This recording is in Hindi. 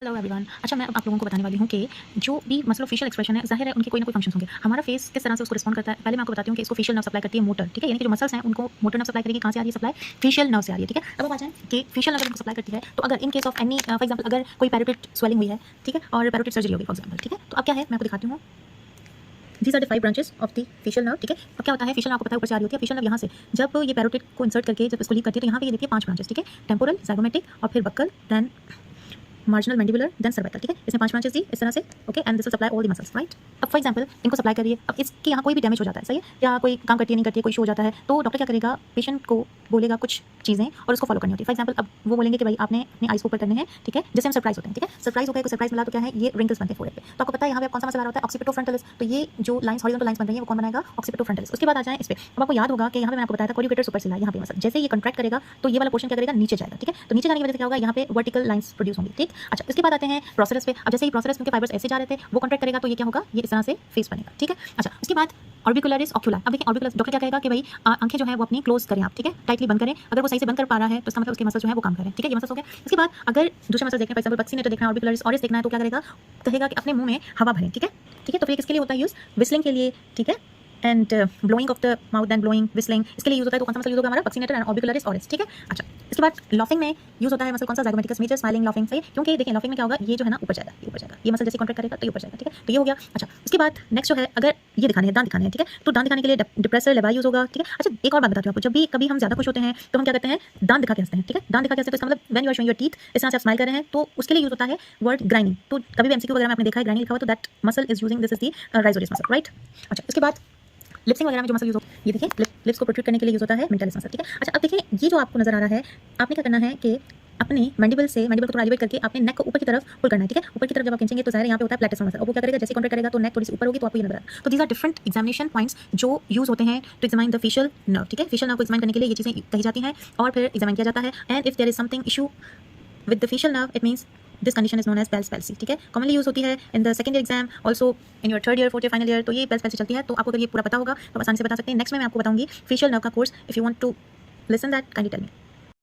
Hello everyone. अच्छा, मैं अब आप लोगों को बताने वाली हूँ कि जो भी मसल फेशियल एक्सप्रेशन है, ज़ाहिर है उनके कोई ना कोई फंक्शन होंगे। हमारा फेस किस तरह से उसको रिस्पॉन्ड करता है, पहले मैं आपको बताती हूँ कि इसको फेशियल नर्व सप्लाई करती है मोटर, ठीक है? यानी कि जो मसल्स हैं उनको मोटर नर्व सप्लाई करेगी। कहाँ से आ रही है सप्लाई? फेशियल नर्व से आ रही है, ठीक है? अब आप आ जाएँ कि फेशियल नर्व उनको सप्लाई करती है, तो अगर in case of any for example अगर कोई पैरोटिड स्वेलिंग हुई है, ठीक है, और पैरोटिड सर्जरी होगी फॉर एग्जाम्पल, ठीक है? तो अब क्या है मैं आपको दिखाती हूँ। These are the 5 branches of the facial nerve, ठीक है? अब क्या होता है, फेशियल आपको पता है ऊपर से आ रही होती है। फेशियल नर्व यहाँ से जब ये पैरोटिड को इंसर्ट करके जब इसको लीक करती है, तो यहाँ पे ये देती है 5 ब्रांचेस, ठीक है? टेम्पोरल, ज़ाइगोमेटिक और फिर buccal, then marginal mandibular, then cervical, ठीक है? इसमें 5 ब्रांचेस दी इस तरह से, okay? And this will supply all the muscles, right? अब फॉर एग्जांपल इनको सप्लाई कर रही है, अब इसके यहाँ कोई भी डैमेज हो जाता है, सही है? या कोई काम करती है नहीं करती है, कोई इशू हो जाता है, तो डॉक्टर क्या करेगा, पेशेंट को बोलेगा कुछ चीज़ें और उसको फॉलो करनी होती है। फॉर एग्जांपल अब वो बोलेंगे कि भाई आपने अपनी आइज़ को ऊपर करने हैं, ठीक है? जिससे हम सरप्राइज होते हैं, ठीक है? सरप्राइज हो गया, कोई सरप्राइज मिला तो क्या है, ये रिंकल्स बनते हैं फोरहेड पे। तो आपको पता है यहाँ पे कौन सा मसल आ रहा होता है, ऑक्सीपिटो फ्रंटलिस। तो ये जो लाइंस हॉरिजॉन्टल लाइंस बन रही है वो कौन बनाएगा, ऑक्सीपिटो फ्रंटलिस। उसके बाद आ जाए इस पे। अब आपको याद होगा कि यहाँ पे मैंने आपको बताया था कोरियोकेटर सुपरसिला, यहाँ पे मसल जैसे ये कंट्रैक्ट करेगा तो ये वाला पोर्शन क्या करेगा, नीचे जाएगा, ठीक है? तो नीचे जाने की वजह से क्या होगा, यहाँ पे वर्टिकल लाइंस प्रोड्यूस होंगी, ठीक? अच्छा, इसके बाद आते हैं प्रोसेस पे। अब जैसे ही प्रोसेस के फाइबर्स ऐसे जा रहे थे वो कॉन्ट्रैक्ट करेगा तो ये क्या होगा, ये इस तरह से फेस बनेगा, ठीक है? अच्छा, उसके बाद ऑर्बिकुलरिस ऑक्यूलर। अब देखिए ऑर्बिकुलरिस डॉक्टर क्या कहेगा कि भाई आंखें जो है वो अपनी क्लोज करें आप, ठीक है? टाइटली बंद करें। अगर वो सही से बंद कर पा रहा है तो इसका मतलब उसके मसल जो है वो काम कर रहे हैं, ठीक है? ये मसल्स हो गए। इसके बाद अगर दूसरे मसल देखना है, फॉर एग्जांपल पक्सीनेटर देखना है, ऑर्बिकुलरिस ऑरिस देखना है, तो क्या करेगा, कहेगा कि अपने मुंह में हवा भरें, ठीक है? ठीक है, तो फिर किसके लिए होता है यूज, विस्लिंग के लिए, ठीक है? And blowing of the mouth and blowing whistling इसके लिए यूज होता है। तो कौन सा मसल यूज होगा हमारा, पक्सीनेटर एंड ऑर्बिकुलरिस ऑरिस, ठीक है? अच्छा, इसके बाद लाफिंग में यूज होता है मसल कौन सा, ज़ाइगोमेटिकस मेजर, स्माइलिंग, लाफिंग, सही है? क्योंकि देखिए लाफिंग में क्या होगा, ये जो है ना ऊपर जाएगा, ये ऊपर जाएगा, ये मसल जैसे कॉन्ट्रैक्ट करेगा तो ये ऊपर जाएगा, ठीक है? तो ये हो गया। अच्छा, उसके बाद नेक्स्ट जो है, अगर ये दिखाने हैं, दांत दिखाने हैं, ठीक है? तो दांत दिखाने के लिए डिप्रेसर लेबाई यूज होगा, ठीक है? अच्छा, एक और बात बताती हूँ आपको, जब भी कभी हम ज्यादा खुश होते हैं तो हम क्या करते हैं, दांत दिखा के हंसते हैं, ठीक है? दांत दिखा के हंसते हैं, तो इसका मतलब when you are showing your teeth, इस तरह से आप स्माइल कर रहे हैं, तो उसके लिए यूज होता है वर्ड ग्राइंडिंग। तो कभी भी एमसीक्यू वगैरह में आपने देखा है ग्राइंडिंग लिखा हुआ, तो that muscle is using, this is the risorius muscle, right? अच्छा, इसके बाद लिप्सिंग वगैरह में जो मसल यूज हो, ये देखिए लिप्स को प्रोट्रूड करने के लिए यूज होता है मेंटालिस मसल, ठीक है? अच्छा, अब देखिए ये जो आपको नजर आ रहा है, आपने क्या करना है कि अपने मैंडिबल को थोड़ा एलिवेट करके अपने नेक को ऊपर की तरफ पुल करना है, ठीक है? ऊपर की तरफ जब आप खींचेंगे तो ज़ाहिर है यहाँ पे होता है प्लैटिस मसल, और वो क्या करेगा, जैसे कॉन्ट्रैक्ट करेगा तो नेक थोड़ी सी ऊपर होगी तो आपको ये नजर आएगा। तो these are different examination points जो यूज होते हैं to examine the facial nerve, ठीक है? फेशियल नर्व को एग्जामिन करने के लिए ये चीज़ें कही जाती हैं और फिर एग्जामिन किया जाता है। And if there is something issue with the facial nerve, it means this condition is known as Bell's palsy, ठीक है? कॉमनली यूज होती है in the second year exam, also in your third year, fourth year, final year, तो ये बेल्स पैल्सी चलती है। तो आपको अगर ये पूरा पता होगा तो आसानी से बता सकते हैं। नेक्स्ट में मैं आपको बताऊंगी फेशियल नर्व का course. If you want to listen that, kindly tell me.